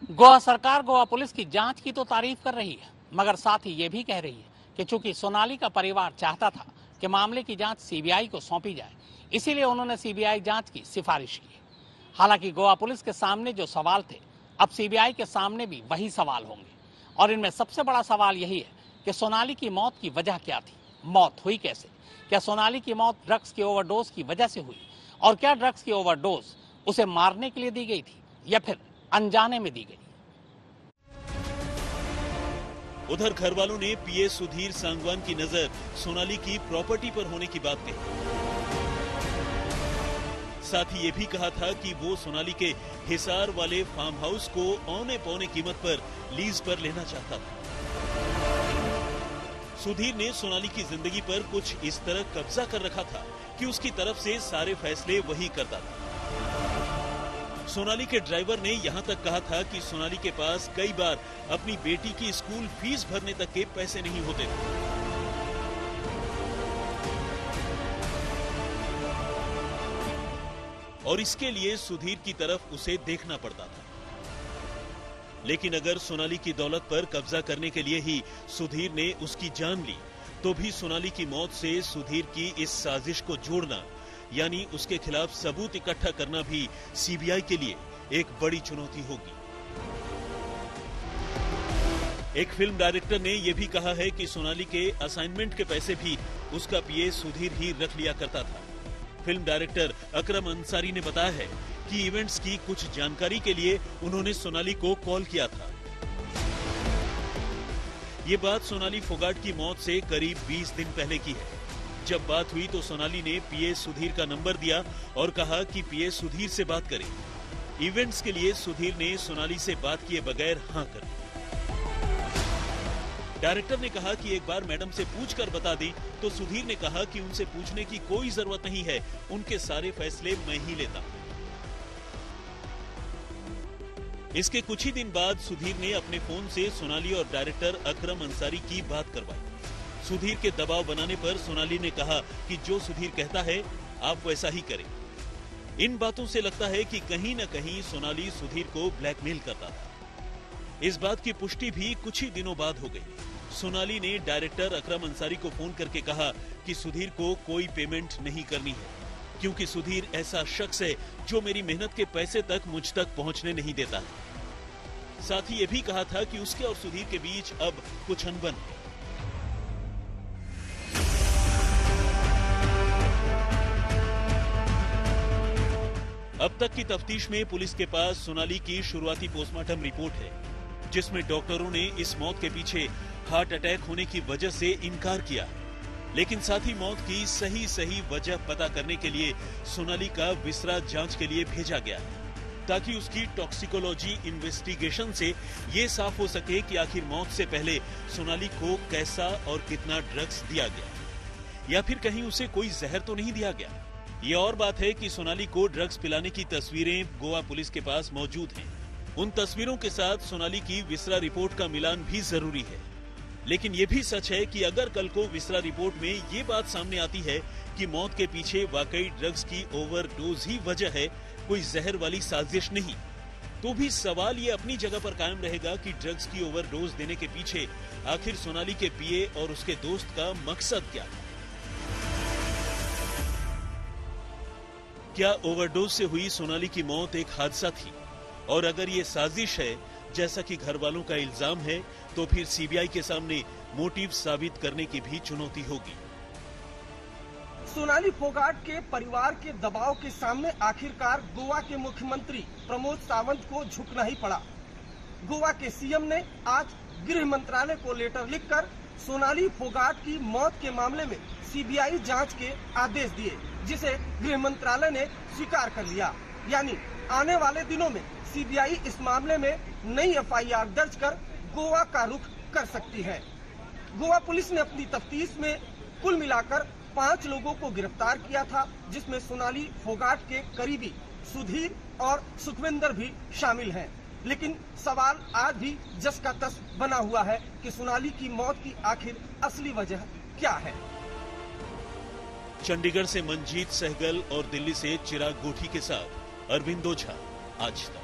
गोवा सरकार गोवा पुलिस की जांच की तो तारीफ कर रही है, मगर साथ ही ये भी कह रही है कि चूंकि सोनाली का परिवार चाहता था कि मामले की जांच सीबीआई को सौंपी जाए, इसीलिए उन्होंने सीबीआई जांच की सिफारिश की। हालांकि गोवा पुलिस के सामने जो सवाल थे, अब सीबीआई के सामने भी वही सवाल होंगे, और इनमें सबसे बड़ा सवाल यही है कि सोनाली की मौत की वजह क्या थी, मौत हुई कैसे? क्या सोनाली की मौत ड्रग्स की ओवरडोज की वजह से हुई, और क्या ड्रग्स की ओवरडोज उसे मारने के लिए दी गई थी या फिर अनजाने में दी गई? उधर घर वालों ने पीए सुधीर सांगवान की नजर सोनाली की प्रॉपर्टी पर होने की बात कही। साथ ही ये भी कहा था कि वो सोनाली के हिसार वाले फार्म हाउस को औने पौने कीमत पर लीज पर लेना चाहता था। सुधीर ने सोनाली की जिंदगी पर कुछ इस तरह कब्जा कर रखा था कि उसकी तरफ से सारे फैसले वही करता था। सोनाली के ड्राइवर ने यहां तक कहा था कि सोनाली के पास कई बार अपनी बेटी की स्कूल फीस भरने तक के पैसे नहीं होते थे। और इसके लिए सुधीर की तरफ उसे देखना पड़ता था। लेकिन अगर सोनाली की दौलत पर कब्जा करने के लिए ही सुधीर ने उसकी जान ली, तो भी सोनाली की मौत से सुधीर की इस साजिश को जोड़ना, यानी उसके खिलाफ सबूत इकट्ठा करना भी सीबीआई के लिए एक बड़ी चुनौती होगी। एक फिल्म डायरेक्टर ने यह भी कहा है कि सोनाली के असाइनमेंट के पैसे भी उसका पीए सुधीर ही रख लिया करता था। फिल्म डायरेक्टर अकरम अंसारी ने बताया है कि इवेंट्स की कुछ जानकारी के लिए उन्होंने सोनाली को कॉल किया था। ये बात सोनाली फोगाट की मौत से करीब 20 दिन पहले की है। जब बात हुई तो सोनाली ने पीए सुधीर का नंबर दिया और कहा कि पीए सुधीर से बात करें। इवेंट्स के लिए सुधीर ने सोनाली से बात किए बगैर हां कर दी। डायरेक्टर ने कहा कि एक बार मैडम से पूछकर बता दी, तो सुधीर ने कहा कि उनसे पूछने की कोई जरूरत नहीं है, उनके सारे फैसले मैं ही लेता हूं। इसके कुछ ही दिन बाद सुधीर ने अपने फोन से सोनाली और डायरेक्टर अकरम अंसारी की बात करवाई। सुधीर के दबाव बनाने पर सोनाली ने कहा कि जो सुधीर कहता है आप वैसा ही करें। इन बातों से लगता है कि कहीं न कहीं सोनाली सुधीर को ब्लैकमेल करता था। इस बात की पुष्टि भी कुछ ही दिनों बाद हो गई। सोनाली ने डायरेक्टर अकरम अंसारी को फोन करके कहा कि सुधीर को कोई पेमेंट नहीं करनी है, क्योंकि सुधीर ऐसा शख्स है जो मेरी मेहनत के पैसे तक मुझ तक पहुंचने नहीं देता है। साथ ही ये भी कहा था कि उसके और सुधीर के बीच अब कुछ अनबन है। अब तक की तफ्तीश में पुलिस के पास सोनाली की शुरुआती पोस्टमार्टम रिपोर्ट है, जिसमें डॉक्टरों ने इस मौत के पीछे हार्ट अटैक होने की वजह से इनकार किया, लेकिन साथ ही मौत की सही वजह पता करने के लिए सोनाली का विसरा जांच के लिए भेजा गया है, ताकि उसकी टॉक्सिकोलॉजी इन्वेस्टिगेशन से ये साफ हो सके कि आखिर मौत से पहले सोनाली को कैसा और कितना ड्रग्स दिया गया, या फिर कहीं उसे कोई जहर तो नहीं दिया गया। ये और बात है कि सोनाली को ड्रग्स पिलाने की तस्वीरें गोवा पुलिस के पास मौजूद हैं। उन तस्वीरों के साथ सोनाली की विसरा रिपोर्ट का मिलान भी जरूरी है। लेकिन ये भी सच है कि अगर कल को विसरा रिपोर्ट में ये बात सामने आती है कि मौत के पीछे वाकई ड्रग्स की ओवरडोज ही वजह है, कोई जहर वाली साजिश नहीं, तो भी सवाल ये अपनी जगह पर कायम रहेगा कि ड्रग्स की ओवरडोज देने के पीछे आखिर सोनाली के पीए और उसके दोस्त का मकसद क्या है? क्या ओवरडोज से हुई सोनाली की मौत एक हादसा थी? और अगर ये साजिश है, जैसा कि घर वालों का इल्जाम है, तो फिर सीबीआई के सामने मोटिव साबित करने की भी चुनौती होगी। सोनाली फोगाट के परिवार के दबाव के सामने आखिरकार गोवा के मुख्यमंत्री प्रमोद सावंत को झुकना ही पड़ा। गोवा के सीएम ने आज गृह मंत्रालय को लेटर लिखकर सोनाली फोगाट की मौत के मामले में सीबीआई जांच के आदेश दिए, जिसे गृह मंत्रालय ने स्वीकार कर लिया। यानी आने वाले दिनों में सीबीआई इस मामले में नई एफआईआर दर्ज कर गोवा का रुख कर सकती है। गोवा पुलिस ने अपनी तफ्तीश में कुल मिलाकर 5 लोगों को गिरफ्तार किया था, जिसमें सोनाली फोगाट के करीबी सुधीर और सुखविंदर भी शामिल हैं। लेकिन सवाल आज भी जस का तस बना हुआ है कि सोनाली की मौत की आखिर असली वजह क्या है। चंडीगढ़ से मंजीत सहगल और दिल्ली से चिराग गोठी के साथ अरविंद ओझा, आज तक।